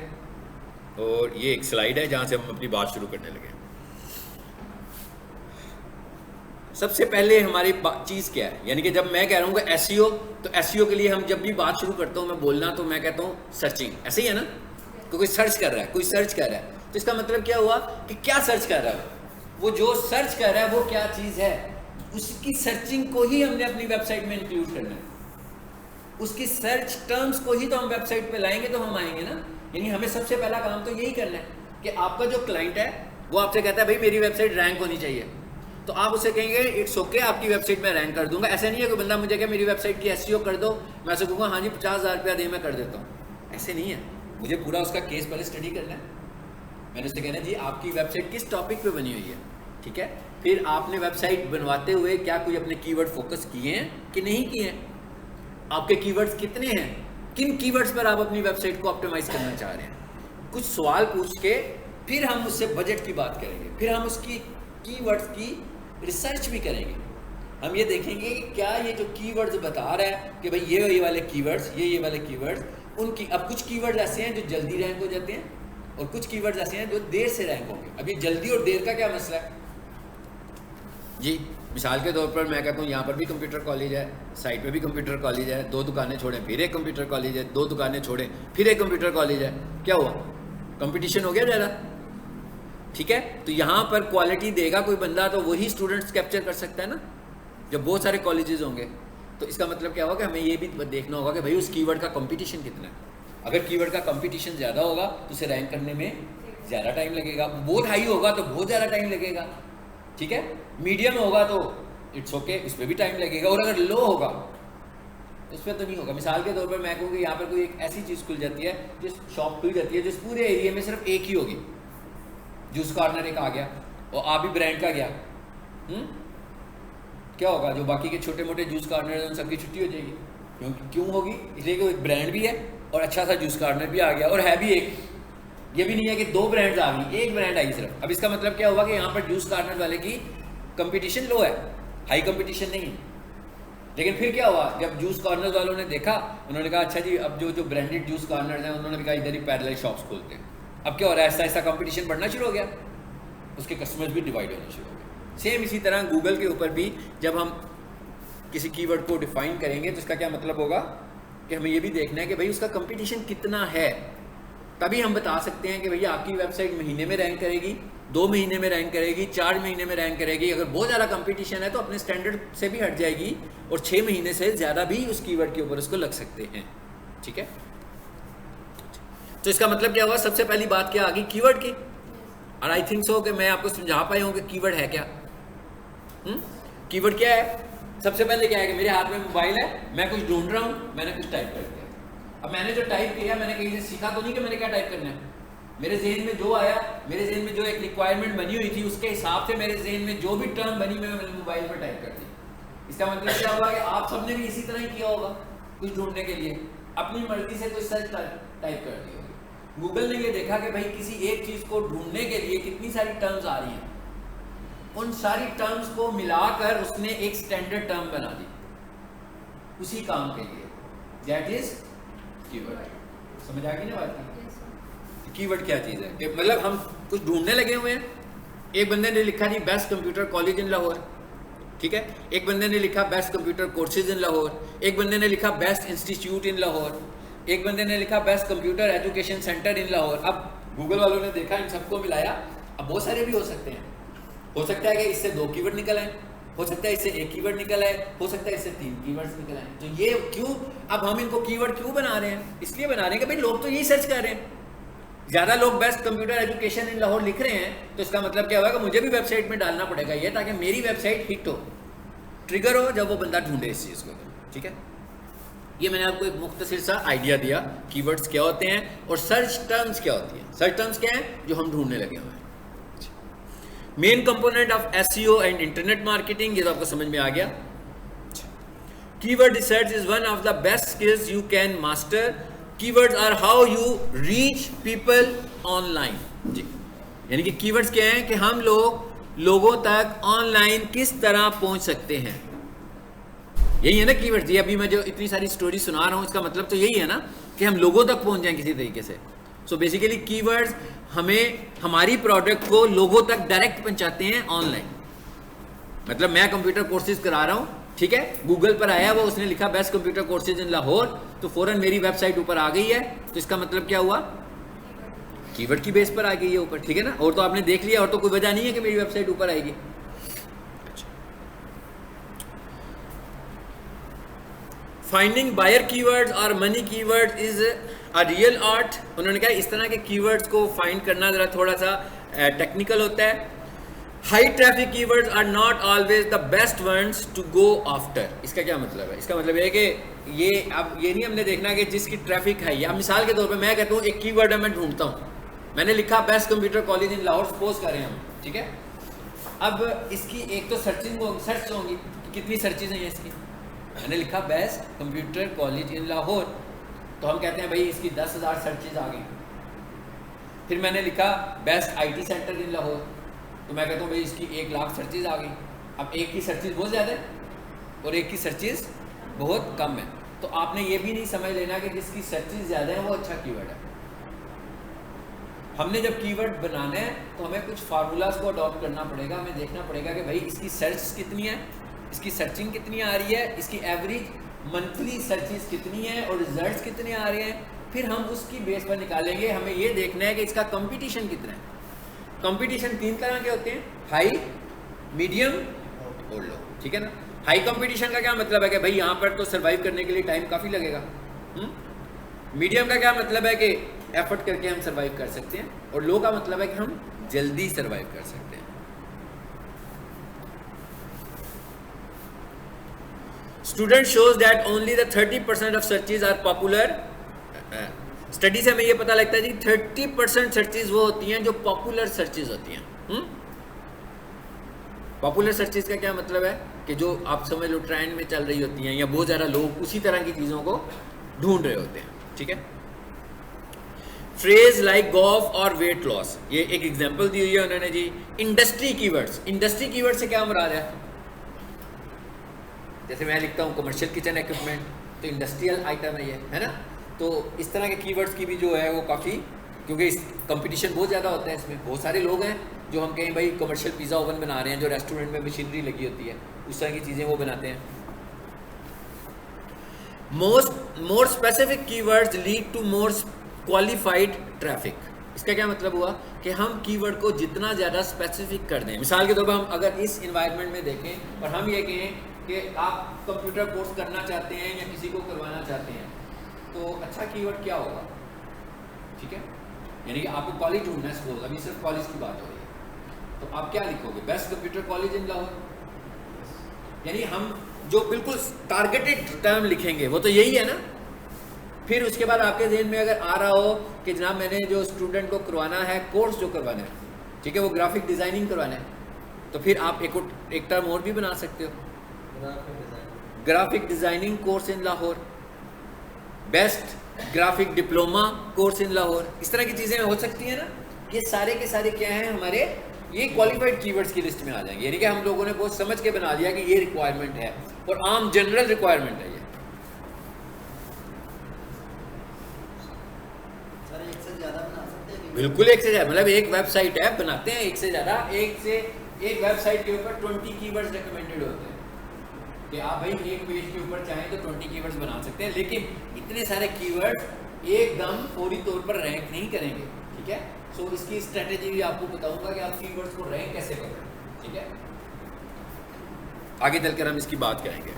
और ये एक स्लाइड है जहाँ से हम अपनी बात शुरू करने लगे। सबसे पहले हमारी चीज़ क्या है, यानी कि जब मैं कह रहा हूँ कि एसईओ, तो एसईओ के लिए हम जब भी बात शुरू करता हूँ मैं बोलना, तो मैं कहता हूँ सर्चिंग। ऐसे ही है ना, तो कोई सर्च कर रहा है, कोई सर्च कर रहा है, तो इसका मतलब क्या हुआ कि क्या सर्च कर रहा है, वो जो सर्च कर रहा है वो क्या चीज़ है, उसकी सर्चिंग को ही हमने अपनी वेबसाइट में इंक्लूड करना है, उसकी सर्च टर्म्स को ही तो हम वेबसाइट पे लाएंगे तो हम आएंगे ना। यानी हमें सबसे पहला काम तो यही करना है कि आपका जो क्लाइंट है वो आपसे कहता है भाई मेरी वेबसाइट रैंक होनी चाहिए, तो आप उसे कहेंगे इट्स ओके आपकी वेबसाइट में रैंक कर दूंगा। ऐसा नहीं है कोई बंदा मुझे क्या मेरी वेबसाइट की एसईओ कर दो, मैं ऐसे कहूँगा हाँ जी 50,000 रुपया दे मैं कर देता हूँ, ऐसे नहीं है। मुझे पूरा उसका केस पहले स्टडी करना है। मैंने उससे कहना जी आपकी वेबसाइट किस टॉपिक पे बनी हुई है, ठीक है। फिर आपने वेबसाइट बनवाते हुए क्या कोई अपने कीवर्ड फोकस किए हैं कि नहीं किए हैं, आपके कीवर्ड्स कितने हैं, किन कीवर्ड्स पर आप अपनी वेबसाइट को ऑप्टिमाइज करना चाह रहे हैं। कुछ सवाल पूछ के फिर हम उससे बजट की बात करेंगे, फिर हम उसकी कीवर्ड्स की रिसर्च भी करेंगे। हम ये देखेंगे कि क्या ये जो कीवर्ड्स बता रहा है कि भाई ये वाले कीवर्ड्स, ये वाले कीवर्ड्स, उनकी अब कुछ कीवर्ड्स ऐसे हैं जो जल्दी रैंक हो जाते हैं और कुछ कीवर्ड्स ऐसे हैं जो देर से रैंक होंगे। अब ये जल्दी और देर का क्या मसला है जी। मिसाल के तौर पर मैं कहता हूँ यहाँ पर भी कंप्यूटर कॉलेज है, साइड पे भी कंप्यूटर कॉलेज है, 2 दुकानें छोड़ें फिर एक कंप्यूटर कॉलेज है, 2 दुकानें छोड़ें फिर एक कंप्यूटर कॉलेज है, क्या हुआ, कंपटीशन हो गया ज़्यादा, ठीक है। तो यहाँ पर क्वालिटी देगा कोई बंदा तो वही स्टूडेंट्स कैप्चर कर सकता है ना, जब बहुत सारे कॉलेजेस होंगे। तो इसका मतलब क्या होगा कि हमें ये भी देखना होगा कि भाई उस कीवर्ड का कंपटीशन कितना है। अगर कीवर्ड का कंपटीशन ज़्यादा होगा तो उसे रैंक करने में ज़्यादा टाइम लगेगा, बहुत हाई होगा तो बहुत ज़्यादा टाइम लगेगा, ठीक है। मीडियम होगा तो इट्स ओके, उस पर भी टाइम लगेगा, और अगर लो होगा उस पर तो नहीं होगा। मिसाल के तौर पर मैं कहूँ कि यहाँ पर कोई एक ऐसी चीज़ खुल जाती है, जिस शॉप खुल जाती है जिस पूरे एरिया में सिर्फ एक ही होगी, जूस कॉर्नर एक आ गया और आप भी ब्रांड का गया, क्या होगा, जो बाकी के छोटे मोटे जूस कॉर्नर हैं उन सबकी छुट्टी हो जाएगी। क्यों होगी, इसलिए कि एक ब्रांड भी है और अच्छा सा जूस कॉर्नर भी आ गया, और है भी एक, ये भी नहीं है कि 2 ब्रांड्स आ गई, एक ब्रांड आई सिर्फ। अब इसका मतलब क्या हुआ कि यहाँ पर जूस कॉर्नर वाले की कंपटीशन लो है, हाई कंपटीशन नहीं है। लेकिन फिर क्या हुआ, जब जूस कॉर्नर वालों ने देखा, उन्होंने कहा अच्छा जी अब जो ब्रांडेड जूस कॉर्नर हैं उन्होंने भी कहा इधर ही पैरेलल शॉप्स खोलते हैं। अब क्या हो रहा है, ऐसा ऐसा कंपटीशन बढ़ना शुरू हो गया, उसके कस्टमर्स भी डिवाइड होने शुरू हो गए। सेम इसी तरह गूगल के ऊपर भी जब हम किसी कीवर्ड को डिफाइन करेंगे तो इसका क्या मतलब होगा कि हमें ये भी देखना है कि भाई उसका कंपटीशन कितना है, तभी हम बता सकते हैं कि भैया आपकी वेबसाइट महीने में रैंक करेगी, 2 महीने में रैंक करेगी, 4 महीने में रैंक करेगी। अगर बहुत ज़्यादा कंपटीशन है तो अपने स्टैंडर्ड से भी हट जाएगी और 6 महीने से ज़्यादा भी उस कीवर्ड के ऊपर उसको लग सकते हैं, ठीक है। तो इसका मतलब क्या हुआ, सबसे पहली बात क्या आ गई कीवर्ड की, और आई थिंक सो कि मैं आपको समझा पाया हूँ कि कीवर्ड है क्या। कीवर्ड क्या है, सबसे पहले क्या है कि मेरे हाथ में मोबाइल है, मैं कुछ ढूंढ रहा हूँ, मैंने कुछ टाइप कर दिया। अब मैंने जो टाइप किया मैंने कहीं से सीखा तो नहीं कि मैंने क्या टाइप करना है, मेरे जहन में जो आया, मेरे जहन में जो एक रिक्वायरमेंट बनी हुई थी उसके हिसाब से मेरे जहन में जो भी टर्म बनी मैंने मोबाइल पर टाइप कर दी। इसका मतलब क्या हुआ कि आप सबने भी इसी तरह ही किया होगा, कुछ ढूंढने के लिए अपनी मर्जी से कोई सर्च टाइप कर दी होगी। गूगल ने ये देखा कि भाई किसी एक चीज़ को ढूंढने के लिए कितनी सारी टर्म्स आ रही हैं, उन सारी टर्म्स को मिलाकर उसने एक स्टैंडर्ड टर्म बना दी उसी काम के लिए, दैट इज कीवर्ड। समझ आ गई ना बात की, कीवर्ड क्या चीज़ है कि मतलब हम कुछ ढूंढने लगे हुए हैं। एक बंदे ने लिखा जी best computer college in Lahore, ठीक है, एक बंदे ने लिखा best computer courses in Lahore, एक बंदे ने लिखा बेस्ट इंस्टीट्यूट इन लाहौर, एक बंदे ने लिखा बेस्ट कंप्यूटर एजुकेशन सेंटर इन लाहौर। अब गूगल वालों ने देखा, इन सबको मिलाया, अब बहुत सारे भी हो सकते हैं, हो सकता है कि इससे 2 कीवर्ड निकल आए, हो सकता है इससे 1 कीवर्ड निकल आए, हो सकता है इससे 3 कीवर्ड्स निकल आए। तो ये क्यों, अब हम इनको कीवर्ड क्यों बना रहे हैं, इसलिए बना रहे हैं कि भाई लोग तो यही सर्च कर रहे हैं। ज़्यादा लोग best computer education in Lahore लिख रहे हैं तो इसका मतलब क्या होगा कि मुझे भी वेबसाइट में डालना पड़ेगा ये, ताकि मेरी वेबसाइट हिट हो, ट्रिगर हो जब वो बंदा ढूंढे इस चीज़ को, ठीक है। ये मैंने आपको एक मुख्तसर सा आइडिया दिया, कीवर्ड्स क्या होते हैं और सर्च टर्म्स क्या होती हैं। सर्च टर्म्स क्या है, जो हम ढूंढने लगे हुए हैं। Main component of SEO and internet marketing, ये तो आपको समझ में आ गया। Keyword research is one of the best skills you can master. Keywords are how you reach people online. जी, यानी कि कीवर्ड्स क्या हैं कि हम लोगों तक ऑनलाइन किस तरह पहुंच सकते हैं, यही है ना कीवर्ड्स। ये अभी मैं जो इतनी सारी स्टोरी सुना रहा हूं इसका मतलब तो यही है ना कि हम लोगों तक पहुंच जाएं किसी तरीके से। सो बेसिकली कीवर्ड्स हमें हमारी प्रोडक्ट को लोगों तक डायरेक्ट पहुंचाते हैं ऑनलाइन। मतलब मैं कंप्यूटर कोर्सेज करा रहा हूँ, ठीक है, गूगल पर आया वो, उसने लिखा best computer courses in Lahore, तो फौरन मेरी वेबसाइट ऊपर आ गई है। तो इसका मतलब क्या हुआ, कीवर्ड की बेस पर आ गई है ऊपर, ठीक है ना। और तो आपने देख लिया, और तो कोई वजह नहीं है कि मेरी वेबसाइट ऊपर आएगी। फाइंडिंग बायर कीवर्ड्स और money keywords is a real art. उन्होंने कहा इस तरह के कीवर्ड्स को फाइंड करना ज़रा थोड़ा सा टेक्निकल होता है। High traffic keywords are not always the best ones to go after. इसका क्या मतलब है? इसका मतलब है कि ये अब ये नहीं हमने देखना कि जिसकी ट्रैफिक है, या मिसाल के तौर पे मैं कहता हूँ एक कीवर्ड है, मैं ढूंढता हूँ, मैंने लिखा best computer college in Lahore, suppose कर रहे हैं हम, ठीक है। अब इसकी एक तो सर्च होंगी, कितनी सर्चेज हैं इसकी। मैंने लिखा best computer college in Lahore, तो हम कहते हैं भाई इसकी 10,000 सर्चेज आ गई। फिर मैंने लिखा बेस्ट IT सेंटर इन लाहौर, तो मैं कहता हूँ भाई इसकी 1,00,000 सर्चेज आ गई। अब एक की सर्चेज बहुत ज़्यादा है और एक की सर्चेज बहुत कम है, तो आपने ये भी नहीं समझ लेना कि जिसकी सर्चेज ज़्यादा है वो अच्छा कीवर्ड है। हमने जब कीवर्ड बनाना है तो हमें कुछ फार्मूलाज को अडॉप्ट करना पड़ेगा, हमें देखना पड़ेगा कि भाई इसकी सर्च कितनी है, इसकी सर्चिंग कितनी आ रही है, इसकी एवरेज मंथली सर्चेस कितनी है और रिजल्ट्स कितने आ रहे हैं। फिर हम उसकी बेस पर निकालेंगे। हमें ये देखना है कि इसका कंपटीशन कितना है। कंपटीशन 3 तरह के होते हैं, हाई, मीडियम और लो, ठीक है ना। हाई कंपटीशन का क्या मतलब है कि भाई यहाँ पर तो सर्वाइव करने के लिए टाइम काफ़ी लगेगा। मीडियम का क्या मतलब है कि एफर्ट करके हम सर्वाइव कर सकते हैं, और लो का मतलब है कि हम जल्दी सर्वाइव कर सकते हैं। Student shows that only the 30% of searches are popular. Study से हमें ये पता लगता है जी 30% सर्चेज वो होती हैं जो पॉपुलर सर्चेज होती हैं। पॉपुलर सर्चेज का क्या मतलब है कि जो आप समझ लो ट्रेंड में चल रही होती हैं, या बहुत ज़्यादा लोग उसी तरह की चीज़ों को ढूंढ रहे होते हैं, ठीक है। फ्रेज लाइक गोफ और वेट लॉस, ये एक एग्जांपल दी हुई है उन्होंने जी। इंडस्ट्री कीवर्ड्स, इंडस्ट्री कीवर्ड से क्या मुराद है? जैसे मैं लिखता हूँ कमर्शियल किचन इक्विपमेंट, तो इंडस्ट्रियल आइटम है ये, है ना। तो इस तरह के कीवर्ड्स की भी जो है वो काफ़ी, क्योंकि इस कंपटीशन बहुत ज़्यादा होता है, इसमें बहुत सारे लोग हैं जो हम कहें भाई कमर्शियल पिज़्ज़ा ओवन बना रहे हैं, जो रेस्टोरेंट में मशीनरी लगी होती है, उस तरह की चीज़ें वो बनाते हैं। More specific keywords lead to more qualified traffic. इसका क्या मतलब हुआ कि हम कीवर्ड को जितना ज़्यादा स्पेसिफिक कर दें। मिसाल के तौर पर हम अगर इस इन्वायरमेंट में देखें और हम ये कहें कि आप कंप्यूटर कोर्स करना चाहते हैं या किसी को करवाना चाहते हैं, तो अच्छा कीवर्ड क्या होगा, ठीक है। यानी कि आपको कॉलेज ढूंढना है, सपोज अभी सिर्फ कॉलेज की बात हो रही है, तो आप क्या लिखोगे? Best computer college in Lahore. यानी हम जो बिल्कुल टारगेटेड टर्म लिखेंगे वो तो यही है ना। फिर उसके बाद आपके जहन में अगर आ रहा हो कि जनाब मैंने जो स्टूडेंट को करवाना है, कोर्स जो करवाना है, ठीक है, वो ग्राफिक डिज़ाइनिंग करवाना है, तो फिर आप एक टर्म और भी बना सकते हो, graphic designing course in Lahore, best graphic diploma course in Lahore. इस तरह की चीज़ें हो सकती हैं ना। ये सारे के सारे क्या हैं हमारे, ये क्वालिफाइड कीवर्ड्स की लिस्ट में आ जाएंगे। यानी कि हम लोगों ने बहुत समझ के बना दिया कि ये रिक्वायरमेंट है और आम जनरल रिक्वायरमेंट है ये। सर एक से ज़्यादा बना सकते हैं? बिल्कुल एक से ज़्यादा, मतलब एक वेबसाइट है बनाते हैं एक से ज़्यादा, एक वेबसाइट के ऊपर 20 कीवर्ड्स रिकमेंडेड होते हैं कि आप भाई एक पेज के ऊपर चाहें तो 20 कीवर्ड्स बना सकते हैं। लेकिन इतने सारे कीवर्ड्स एकदम फौरी तौर पर रैंक नहीं करेंगे, ठीक है। सो इसकी स्ट्रेटेजी भी आपको बताऊंगा कि आप कीवर्ड्स को रैंक कैसे करें, ठीक है। आगे चलकर हम इसकी बात करेंगे।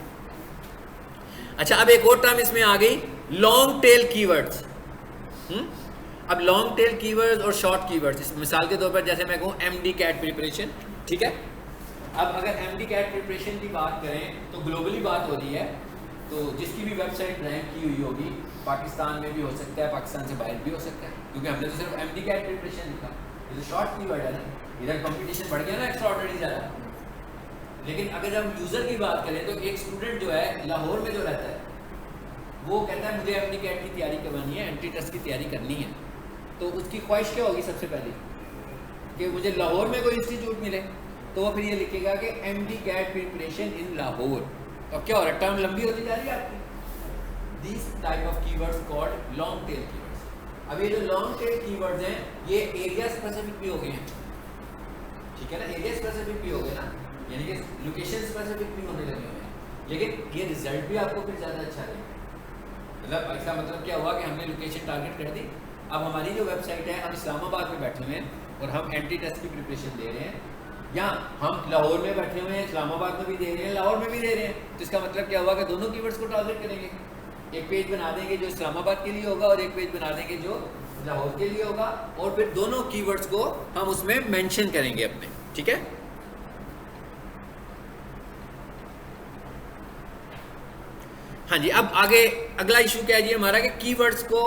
अच्छा, अब एक और टर्म इसमें आ गई, लॉन्ग टेल कीवर्ड्स। अब लॉन्ग टेल कीवर्ड्स और शॉर्ट कीवर्ड्स, मिसाल के तौर पर जैसे मैं कहूँ MD-CAT प्रिपरेशन, ठीक है। अब अगर MD-CAT प्रिपरेशन की बात करें तो ग्लोबली बात हो रही है, तो जिसकी भी वेबसाइट रैंक की हुई होगी, पाकिस्तान में भी हो सकता है, पाकिस्तान से बाहर भी हो सकता है, क्योंकि हमने तो सिर्फ MD-CAT प्रिपरेशन लिखा, ये तो शॉर्ट कीवर्ड है ना। इधर कंपटीशन बढ़ गया ना एक्स्ट्राऑर्डिनरी ज़्यादा। लेकिन अगर हम यूज़र की बात करें तो एक स्टूडेंट जो है लाहौर में जो रहता है, वो कहता है मुझे MD-CAT की तैयारी करवानी है, एंट्री टेस्ट की तैयारी करनी है, तो उसकी ख्वाहिश क्या होगी सबसे पहले कि मुझे लाहौर में कोई इंस्टीट्यूट मिले, तो वो फिर ये लिखेगा कि MD-CAT प्रिपरेशन इन लाहौर। अब क्या हो रहा है, टर्म लंबी होती जा रही है आपकी। This type of keywords called long tail keywords. अब ये जो लॉन्ग टेल कीवर्ड्स हैं ये एरिया स्पेसिफिक भी हो गए हैं, ठीक है ना, एरिया स्पेसिफिक भी हो गए ना, यानी कि लोकेशन स्पेसिफिक भी होने लगे हुए हैं। लेकिन ये रिजल्ट भी आपको फिर ज़्यादा अच्छा देगा। मतलब ऐसा मतलब क्या हुआ कि हमने लोकेशन टारगेट कर दी। अब हमारी जो वेबसाइट है, हम इस्लामाबाद में बैठे हुए हैं और हम एंट्री टेस्ट की प्रिपरेशन दे रहे हैं, या हम लाहौर में बैठे हुए हैं, इस्लामाबाद में भी दे रहे हैं, लाहौर में भी दे रहे हैं, तो इसका मतलब क्या हुआ कि दोनों कीवर्ड्स को टारगेट करेंगे। एक पेज बना देंगे जो इस्लामाबाद के लिए होगा और एक पेज बना देंगे जो लाहौर के लिए होगा, और फिर दोनों कीवर्ड्स को हम उसमें मेंशन करेंगे अपने, ठीक है। हाँ जी, अब आगे अगला इशू क्या है जी हमारा कि कीवर्ड्स को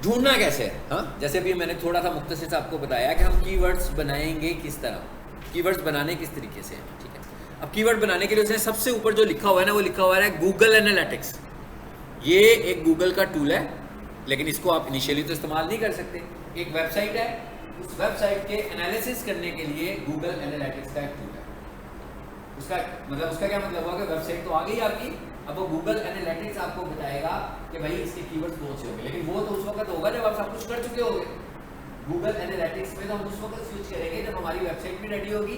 ढूंढना कैसे है। हाँ, जैसे अभी मैंने थोड़ा सा मुख्तसर से आपको बताया कि हम कीवर्ड्स बनाएंगे किस तरह, कीवर्ड्स बनाने किस तरीके से, ठीक है। अब कीवर्ड बनाने के लिए उसने सबसे ऊपर जो लिखा हुआ है ना, वो लिखा हुआ है गूगल एनालिटिक्स। ये एक गूगल का टूल है, लेकिन इसको आप इनिशियली तो इस्तेमाल नहीं कर सकते। एक वेबसाइट है, उस वेबसाइट के एनालिसिस करने के लिए गूगल एनालिटिक्स का एक टूल है। उसका क्या मतलब हुआ कि वेबसाइट तो आ गई आपकी, अब वो गूगल एनालिटिक्स आपको बताएगा कि भाई इसके कीवर्ड्स कौन से होंगे, लेकिन वो तो उस वक्त होगा जब आप सब कुछ कर चुके होंगे। गूगल एनालिटिक्स में तो हम उस वक्त स्विच करेंगे जब हमारी वेबसाइट भी रेडी होगी,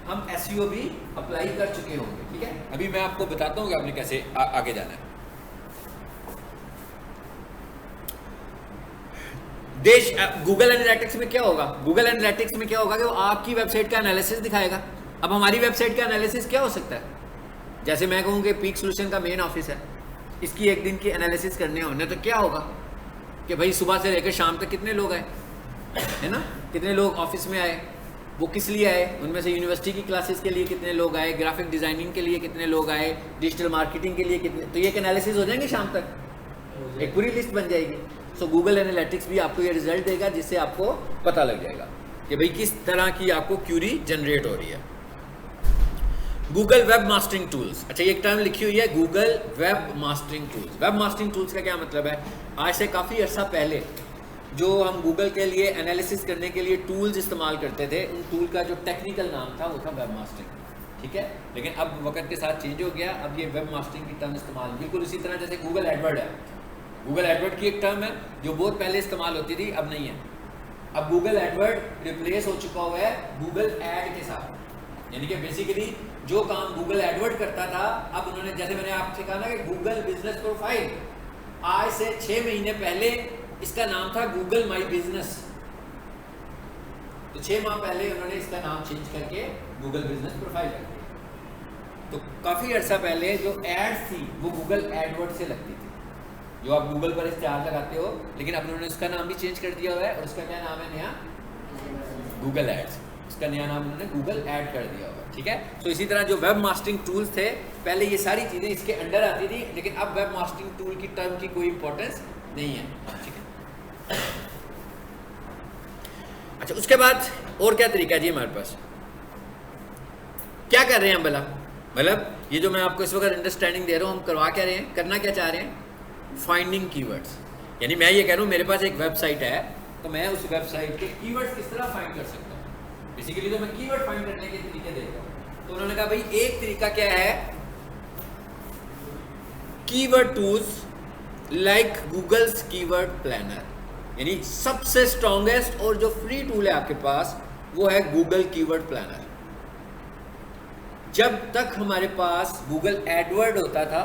हम एसईओ भी अप्लाई कर चुके होंगे, ठीक है। अभी मैं आपको बताता हूँ कि आपने कैसे आगे जाना है। गूगल एनालिटिक्स में क्या होगा, गूगल एनालिटिक्स में क्या होगा कि वो आपकी वेबसाइट का एनालिसिस दिखाएगा। अब हमारी वेबसाइट का एनालिसिस क्या हो सकता है, जैसे मैं कहूँ कि पीक सॉल्यूशन का मेन ऑफिस है, इसकी एक दिन की एनालिसिस करने होने, तो क्या होगा कि भाई सुबह से लेकर शाम तक कितने लोग आए, है ना, कितने लोग ऑफिस में आए, वो किस लिए आए, उनमें से यूनिवर्सिटी की क्लासेस के लिए कितने लोग आए, ग्राफिक डिज़ाइनिंग के लिए कितने लोग आए, डिजिटल मार्केटिंग के लिए कितने, तो ये एक एनालिसिस हो जाएंगे शाम तक, एक पूरी लिस्ट बन जाएगी। सो गूगल एनालिटिक्स भी आपको ये रिजल्ट देगा जिससे आपको पता लग जाएगा कि भाई किस तरह की आपको क्यूरी जनरेट हो रही है। गूगल वेब मास्टरिंग टूल्स, अच्छा ये एक टर्म लिखी हुई है Google web mastering tools. Web mastering tools का क्या मतलब है, आज से काफ़ी अर्सा पहले जो हम गूगल के लिए एनालिसिस करने के लिए टूल्स इस्तेमाल करते थे, उन टूल का जो टेक्निकल नाम था वो था वेब मास्टरिंग, ठीक है। लेकिन अब वक्त के साथ चेंज हो गया, अब ये वेब मास्टरिंग की टर्म इस्तेमाल बिल्कुल उसी तरह जैसे गूगल एडवर्ड है। गूगल एडवर्ड की एक टर्म है जो बहुत पहले इस्तेमाल होती थी, अब नहीं है। अब गूगल एडवर्ड रिप्लेस हो चुका हुआ है गूगल एड के साथ, यानी कि बेसिकली जो काम गूगल एडवर्ड करता था, अब उन्होंने, जैसे मैंने आपसे कहा ना कि गूगल बिजनेस प्रोफाइल, आज से 6 महीने पहले इसका नाम था गूगल माई बिजनेस, तो 6 माह पहले उन्होंने इसका नाम चेंज करके गूगल बिजनेस प्रोफाइल कर दिया। तो काफ़ी अर्सा पहले जो एड्स थी वो गूगल एडवर्ड से लगती थी, जो आप गूगल पर इस्तेमाल लगाते हो, लेकिन अब उन्होंने उसका नाम भी चेंज कर दिया हुआ है, और उसका क्या नाम है नया, गूगल एड्स। उसका नया नाम उन्होंने गूगल ऐड कर दिया हुआ है, ठीक है। तो इसी तरह जो वेब मास्टरिंग टूल्स थे पहले, ये सारी चीज़ें इसके अंडर आती थी, लेकिन अब वेब मास्टरिंग टूल की टर्म की कोई इंपॉर्टेंस नहीं है, ठीक है। अच्छा, उसके बाद और क्या तरीका है जी हमारे पास, क्या कर रहे हैं हम भला, मतलब ये जो मैं आपको इस वक्त अंडरस्टैंडिंग दे रहा हूँ, हम करवा क्या रहे हैं, करना क्या चाह रहे हैं, फाइंडिंग कीवर्ड्स। यानी मैं ये कह रहा हूँ मेरे पास एक वेबसाइट है, तो मैं उस वेबसाइट के कीवर्ड्स किस तरह फाइंड कर सकता हूँ। बेसिकली तो मैं कीवर्ड फाइंड करने के तरीके दे रहा हूँ। तो उन्होंने कहा भाई एक तरीका क्या है, keyword tools like Google's keyword planner, यानी सबसे स्ट्रॉन्गेस्ट और जो फ्री टूल है आपके पास वो है गूगल कीवर्ड प्लानर। जब तक हमारे पास गूगल एडवर्ड होता था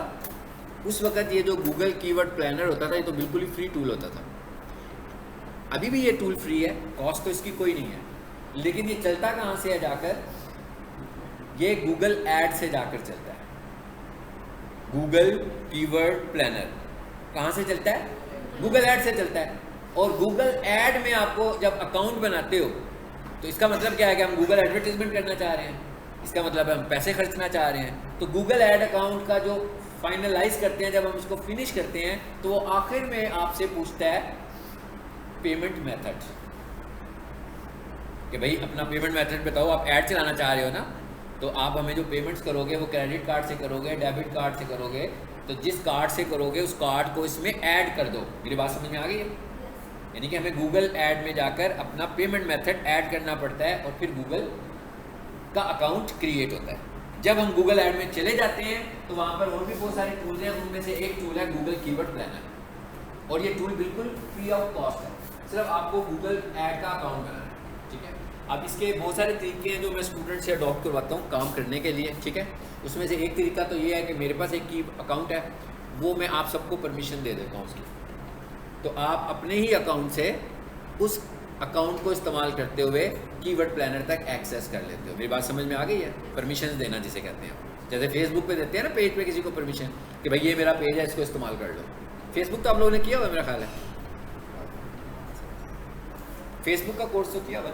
उस वक्त ये जो गूगल कीवर्ड प्लानर होता था ये तो बिल्कुल ही फ्री टूल होता था। अभी भी ये टूल फ्री है, कॉस्ट तो इसकी कोई नहीं है, लेकिन ये चलता कहाँ से है जाकर, ये गूगल एड से जाकर चलता है। गूगल कीवर्ड प्लानर कहाँ से चलता है, गूगल एड से चलता है। और गूगल एड में आपको जब अकाउंट बनाते हो तो इसका मतलब क्या है कि हम गूगल एडवर्टीजमेंट करना चाह रहे हैं, इसका मतलब है हम पैसे खर्चना चाह रहे हैं। तो गूगल एड अकाउंट का जो फाइनलाइज करते हैं, जब हम इसको फिनिश करते हैं तो वो आखिर में आपसे पूछता है पेमेंट मेथड, कि भाई अपना पेमेंट मेथड बताओ, आप ऐड चलाना चाह रहे हो ना, तो आप हमें जो पेमेंट्स करोगे वो क्रेडिट कार्ड से करोगे, डेबिट कार्ड से करोगे, तो जिस कार्ड से करोगे उस कार्ड को इसमें ऐड कर दो। मेरी बात समझ में आ गई है? यानी कि हमें गूगल ऐड में जाकर अपना पेमेंट मेथड ऐड करना पड़ता है और फिर गूगल का अकाउंट क्रिएट होता है। जब हम गूगल ऐड में चले जाते हैं तो वहाँ पर और भी बहुत सारे टूल्स हैं, उनमें से एक टूल है गूगल कीवर्ड प्लानर, और ये टूल बिल्कुल फ्री ऑफ कॉस्ट है, सिर्फ आपको गूगल ऐड का अकाउंट बनाना है, ठीक है। अब इसके बहुत सारे तरीके हैं जो मैं स्टूडेंट से अडॉप्ट करवाता हूँ काम करने के लिए, ठीक है। उसमें से एक तरीका तो ये है कि मेरे पास एक की अकाउंट है, वो मैं आप सबको परमिशन दे देता हूँ उसकी, तो आप अपने ही अकाउंट से उस अकाउंट को इस्तेमाल करते हुए कीवर्ड प्लानर तक एक्सेस कर लेते हो। मेरी बात समझ में आ गई है? परमिशन देना जिसे कहते हैं, जैसे फेसबुक पे देते हैं ना पेज पे किसी को परमिशन कि भाई ये मेरा पेज है, इसको इस्तेमाल कर लो। फेसबुक तो आप लोगों ने किया हुआ मेरा ख्याल है, फेसबुक का कोर्स तो किया हुआ।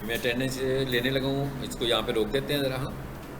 मैं अटेंडेंस लेने लगा हूँ, इसको यहाँ पे रोक देते हैं ज़रा। हाँ